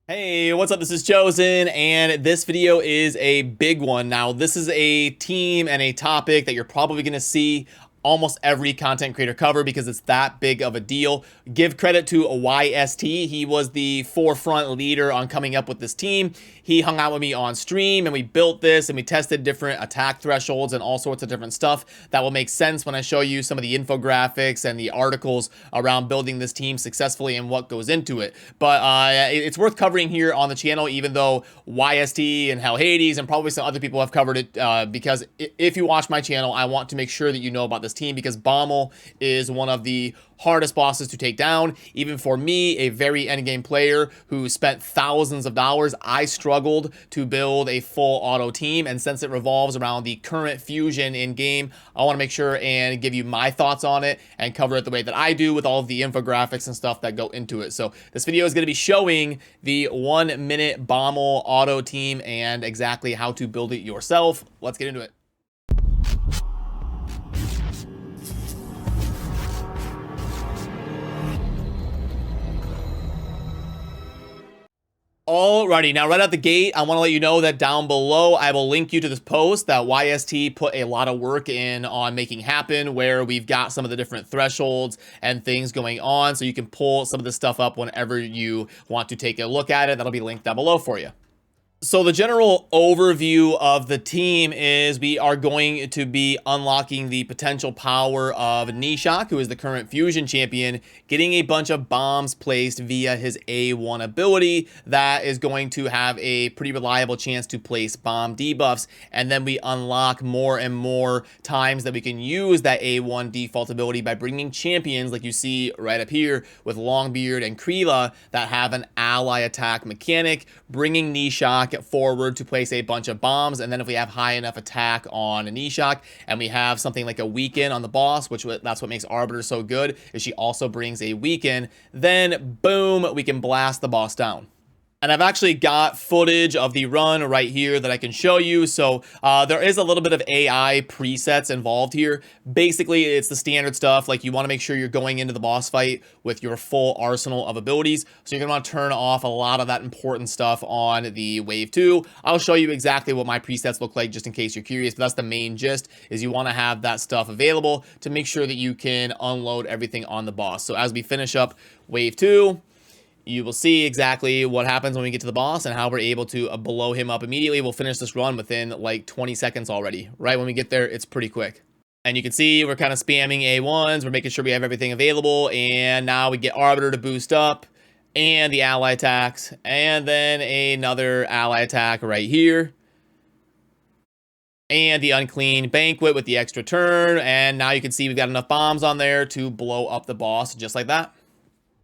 Hey, what's up? This is Chosen, and this video is a big one. Now, this is a team and a topic that you're probably going to see almost every content creator cover because it's that big of a deal. Give credit to YST. He was the forefront leader on coming up with this team. He hung out with me on stream and we built this and we tested different attack thresholds and all sorts of different stuff that will make sense when I show you some of the infographics and the articles around building this team successfully and what goes into it. But it's worth covering here on the channel, even though YST and Hell Hades and probably some other people have covered it, because if you watch my channel, I want to make sure that you know about this team because Bommal is one of the hardest bosses to take down. Even for me, a very endgame player who spent thousands of dollars, I struggled to build a full auto team. And since it revolves around the current fusion in game, I want to make sure and give you my thoughts on it and cover it the way that I do with all of the infographics and stuff that go into it. So this video is going to be showing the 1 minute Bommal auto team and exactly how to build it yourself. Let's get into it. Alrighty, now right out the gate, I want to let you know that down below, I will link you to this post that YST put a lot of work in on making happen, where we've got some of the different thresholds and things going on, so you can pull some of this stuff up whenever you want to take a look at it. That'll be linked down below for you. So the general overview of the team is we are going to be unlocking the potential power of Nishok, who is the current fusion champion, getting a bunch of bombs placed via his A1 ability that is going to have a pretty reliable chance to place bomb debuffs. And then we unlock more and more times that we can use that A1 default ability by bringing champions like you see right up here with Longbeard and Kreela that have an ally attack mechanic, bringing Nishok forward to place a bunch of bombs. And then if we have high enough attack on Nishok and we have something like a weaken on the boss, which that's what makes Arbiter so good, is she also brings a weaken, then boom, we can blast the boss down. And I've actually got footage of the run right here that I can show you. So there is a little bit of AI presets involved here. Basically, it's the standard stuff. Like, you want to make sure you're going into the boss fight with your full arsenal of abilities. So you're going to want to turn off a lot of that important stuff on the Wave 2. I'll show you exactly what my presets look like just in case you're curious. But that's the main gist, is you want to have that stuff available to make sure that you can unload everything on the boss. So as we finish up Wave 2, you will see exactly what happens when we get to the boss and how we're able to blow him up immediately. We'll finish this run within like 20 seconds already. Right when we get there, it's pretty quick. And you can see we're kind of spamming A1s. We're making sure we have everything available. And now we get Arbiter to boost up and the ally attacks. And then another ally attack right here. And the Unclean Banquet with the extra turn. And now you can see we've got enough bombs on there to blow up the boss just like that.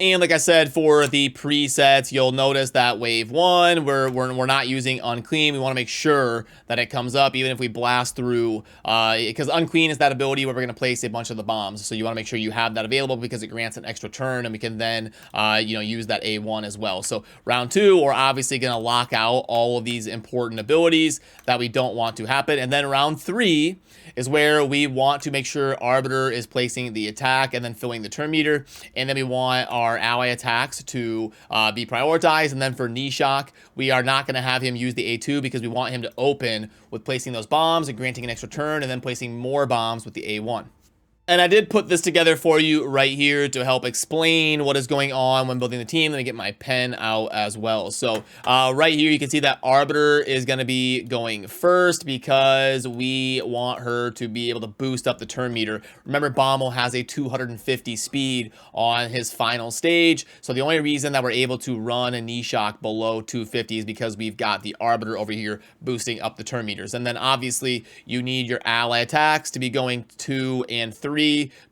And like I said, for the presets, you'll notice that Wave 1, we're not using Unclean. We want to make sure that it comes up even if we blast through, because Unclean is that ability where we're going to place a bunch of the bombs. So you want to make sure you have that available because it grants an extra turn, and we can then, use that A1 as well. So round 2, we're obviously going to lock out all of these important abilities that we don't want to happen. And then round 3 is where we want to make sure Arbiter is placing the attack and then filling the turn meter. And then we want our ally attacks to be prioritized. And then for Nishok, we are not going to have him use the A2 because we want him to open with placing those bombs and granting an extra turn and then placing more bombs with the A1. And I did put this together for you right here to help explain what is going on when building the team. Let me get my pen out as well. So right here, you can see that Arbiter is going to be going first because we want her to be able to boost up the turn meter. Remember, Bommal has a 250 speed on his final stage. So the only reason that we're able to run a Nishok below 250 is because we've got the Arbiter over here boosting up the turn meters. And then obviously you need your ally attacks to be going 2 and 3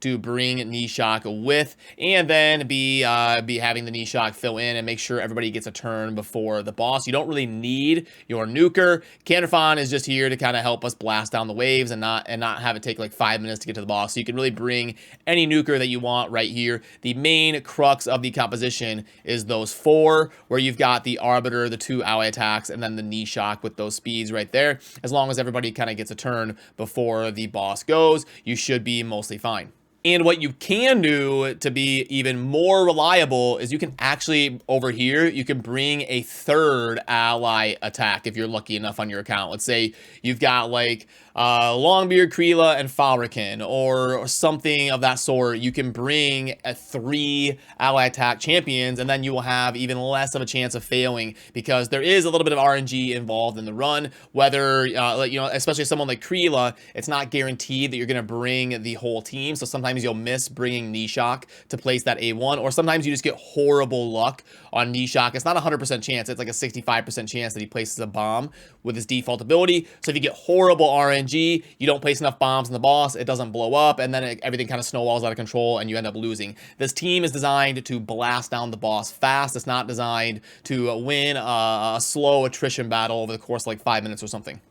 to bring Nishok with, and then be having the Nishok fill in and make sure everybody gets a turn before the boss. You don't really need your nuker. Canterfon is just here to kind of help us blast down the waves and not have it take like 5 minutes to get to the boss. So you can really bring any nuker that you want right here. The main crux of the composition is those 4, where you've got the Arbiter, the 2 ally attacks, and then the Nishok with those speeds right there. As long as everybody kind of gets a turn before the boss goes, you should be mostly fine. And what you can do to be even more reliable is you can actually, over here, you can bring a third ally attack if you're lucky enough on your account. Let's say you've got like Longbeard, Kreela, and Falrakin, or something of that sort. You can bring 3 ally attack champions, and then you will have even less of a chance of failing, because there is a little bit of RNG involved in the run. Whether, you know, especially someone like Kreela, it's not guaranteed that you're going to bring the whole team. So sometimes you'll miss bringing Nishok to place that A1, or sometimes you just get horrible luck on Nishok. It's not a 100% chance. It's like a 65% chance that he places a bomb with his default ability. So if you get horrible RNG, you don't place enough bombs on the boss, it doesn't blow up, and then everything kind of snowballs out of control and you end up losing. This team is designed to blast down the boss fast. It's not designed to win a slow attrition battle over the course of like 5 minutes or something.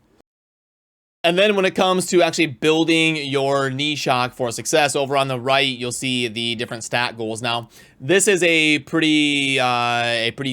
And then when it comes to actually building your Nishok for success, over on the right, you'll see the different stat goals. Now, this is a pretty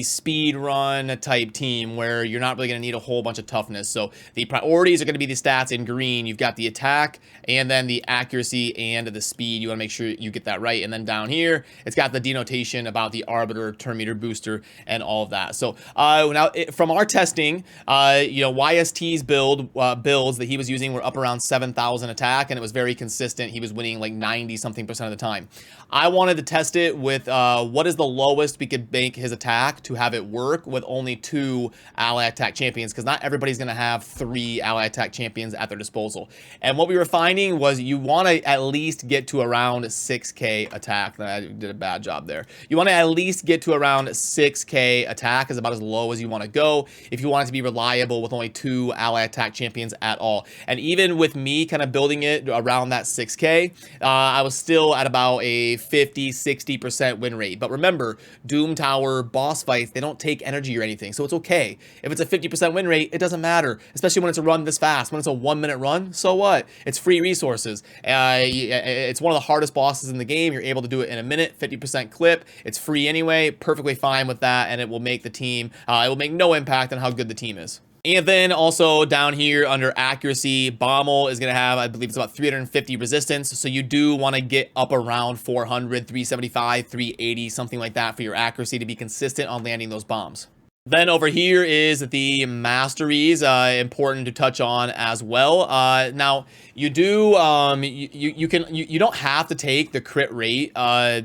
speed run type team where you're not really going to need a whole bunch of toughness. So the priorities are going to be the stats in green. You've got the attack and then the accuracy and the speed. You want to make sure you get that right. And then down here, it's got the denotation about the arbiter, turn meter booster, and all of that. So now from our testing, you know, YST's builds that he was using were up around 7,000 attack, and it was very consistent. He was winning like 90-something% of the time. I wanted to test it with what is the lowest we could make his attack to have it work with only 2 ally attack champions, because not everybody's going to have 3 ally attack champions at their disposal. And what we were finding was you want to at least get to around 6k attack. I did a bad job there. You want to at least get to around 6k attack, is about as low as you want to go if you want it to be reliable with only 2 ally attack champions at all. And even with me kind of building it around that 6k, I was still at about a 50-60% win rate. But remember, Doom Tower boss fights, they don't take energy or anything, so it's okay. If it's a 50% win rate, it doesn't matter, especially when it's a run this fast. When it's a 1-minute run, so what? It's free resources. It's one of the hardest bosses in the game. You're able to do it in a minute, 50% clip. It's free anyway, perfectly fine with that, and it will make the team, it will make no impact on how good the team is. And then also down here under accuracy, Bommal is going to have, I believe it's about 350 resistance. So you do want to get up around 400, 375, 380, something like that for your accuracy to be consistent on landing those bombs. Then over here is the masteries, important to touch on as well. Now you do, you don't have to take the crit rate.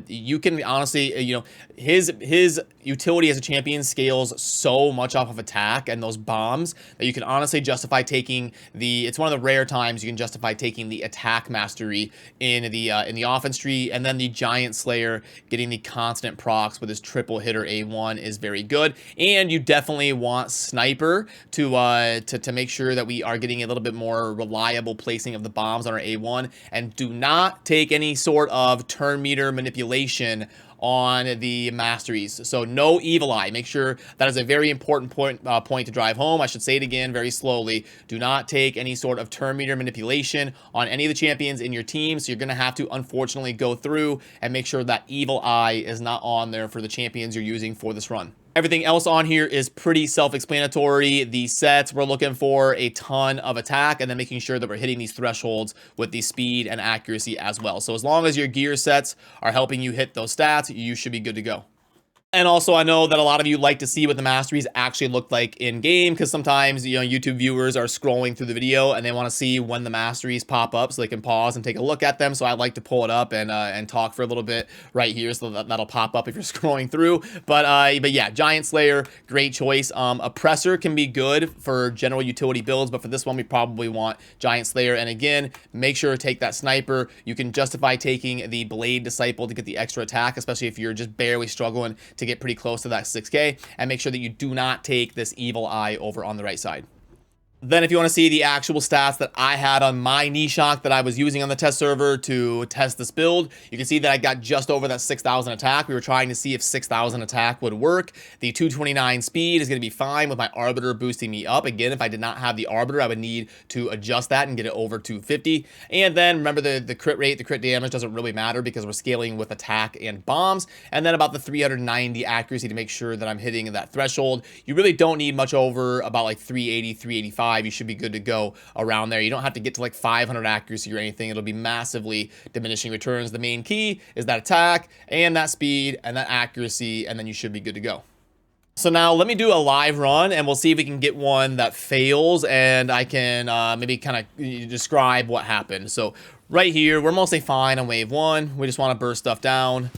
You can honestly, you know, his utility as a champion scales so much off of attack and those bombs that you can honestly justify taking the, it's one of the rare times you can justify taking the attack mastery in the offense tree. And then the Giant Slayer getting the constant procs with his triple hitter A1 is very good. And you definitely want Sniper to make sure that we are getting a little bit more reliable placing of the bombs on our A1, and do not take any sort of turn meter manipulation on the masteries. So no evil eye. Make sure that is a very important point to drive home. I should say it again very slowly. Do not take any sort of turn meter manipulation on any of the champions in your team. So you're going to have to unfortunately go through and make sure that evil eye is not on there for the champions you're using for this run. Everything else on here is pretty self-explanatory. The sets, we're looking for a ton of attack and then making sure that we're hitting these thresholds with the speed and accuracy as well. So as long as your gear sets are helping you hit those stats, you should be good to go. And also, I know that a lot of you like to see what the masteries actually look like in game, because sometimes, you know, YouTube viewers are scrolling through the video and they want to see when the masteries pop up so they can pause and take a look at them. So I like to pull it up and talk for a little bit right here, so that'll pop up if you're scrolling through. But yeah, Giant Slayer, great choice. Oppressor can be good for general utility builds, but for this one, we probably want Giant Slayer. And again, make sure to take that Sniper. You can justify taking the Blade Disciple to get the extra attack, especially if you're just barely struggling to get pretty close to that 6k, and make sure that you do not take this evil eye over on the right side. Then if you want to see the actual stats that I had on my Nishok that I was using on the test server to test this build, you can see that I got just over that 6,000 attack. We were trying to see if 6,000 attack would work. The 229 speed is going to be fine with my Arbiter boosting me up. Again, if I did not have the Arbiter, I would need to adjust that and get it over 250. And then remember the crit rate, the crit damage doesn't really matter because we're scaling with attack and bombs. And then about the 390 accuracy to make sure that I'm hitting that threshold. You really don't need much over about like 380, 385. 95, you should be good to go around there. You don't have to get to like 500 accuracy or anything. It'll be massively diminishing returns. The main key is that attack and that speed and that accuracy, and then you should be good to go. So now let me do a live run and we'll see if we can get one that fails, and I can maybe kind of describe what happened. So right here, we're mostly fine on wave 1. We just want to burst stuff down.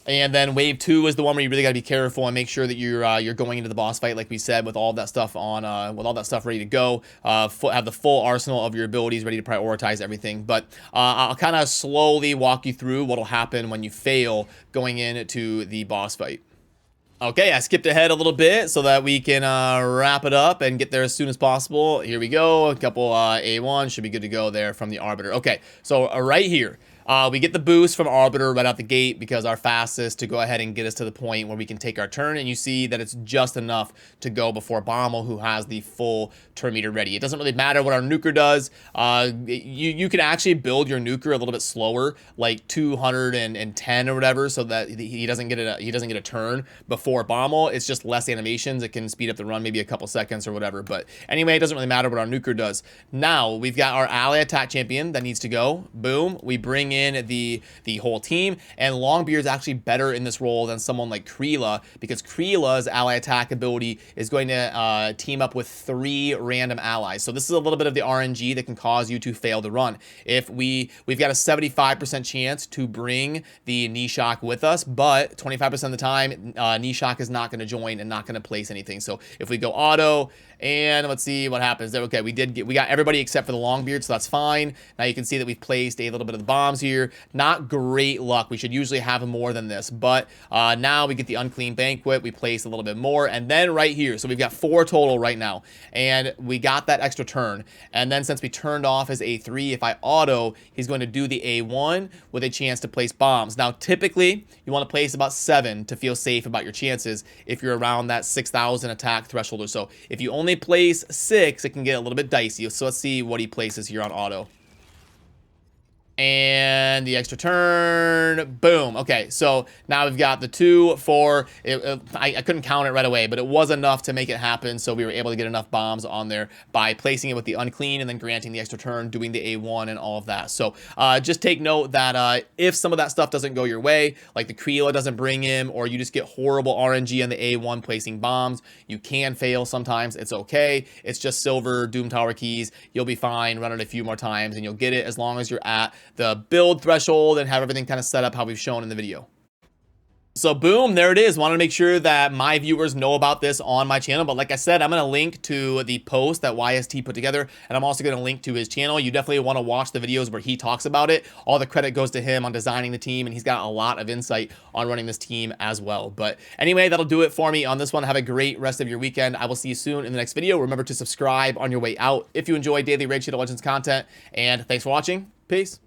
And then wave 2 is the one where you really got to be careful and make sure that you're going into the boss fight, like we said, with all that stuff on, with all that stuff ready to go. Have the full arsenal of your abilities ready to prioritize everything. But I'll kind of slowly walk you through what'll happen when you fail going into the boss fight. Okay, I skipped ahead a little bit so that we can wrap it up and get there as soon as possible. Here we go. A couple A1 should be good to go there from the Arbiter. Okay, so right here. We get the boost from Arbiter right out the gate because our fastest to go ahead and get us to the point where we can take our turn, and you see that it's just enough to go before Bommal, who has the full turn meter ready. It doesn't really matter what our nuker does. You can actually build your nuker a little bit slower, like 210 or whatever, so that he doesn't get a turn before Bommal. It's just less animations. It can speed up the run maybe a couple seconds or whatever. But anyway, it doesn't really matter what our nuker does. Now we've got our ally attack champion that needs to go. Boom. We bring in the whole team, and Longbeard's actually better in this role than someone like Kreela, because Kreela's ally attack ability is going to team up with 3 random allies. So this is a little bit of the RNG that can cause you to fail the run. If we've got a 75% chance to bring the Nishok with us, but 25% of the time Nishok is not going to join and not going to place anything. So if we go auto, and let's see what happens there. Okay, we got everybody except for the Longbeard, so that's fine. Now you can see that we've placed a little bit of the bombs here. Not great luck. We should usually have more than this, but now we get the Unclean Banquet. We place a little bit more, and then right here, so we've got 4 total right now, and we got that extra turn. And then since we turned off his A3, if I auto, he's going to do the A1 with a chance to place bombs. Now typically you want to place about 7 to feel safe about your chances if you're around that 6,000 attack threshold or so. If you only place 6, it can get a little bit dicey. So let's see what he places here on auto. And the extra turn, boom. Okay, so now we've got the 2, 4. I couldn't count it right away, but it was enough to make it happen. So we were able to get enough bombs on there by placing it with the unclean and then granting the extra turn, doing the A1 and all of that. So just take note that if some of that stuff doesn't go your way, like the Kreela doesn't bring him, or you just get horrible RNG on the A1 placing bombs, you can fail sometimes. It's okay. It's just silver Doom Tower keys. You'll be fine. Run it a few more times and you'll get it, as long as you're at the build threshold and have everything kind of set up how we've shown in the video. So boom, there it is. Wanted to make sure that my viewers know about this on my channel. But like I said, I'm going to link to the post that YST put together, and I'm also going to link to his channel. You definitely want to watch the videos where he talks about it. All the credit goes to him on designing the team, and he's got a lot of insight on running this team as well. But anyway, that'll do it for me on this one. Have a great rest of your weekend. I will see you soon in the next video. Remember to subscribe on your way out if you enjoy daily Raid Shadow Legends content. And thanks for watching. Peace.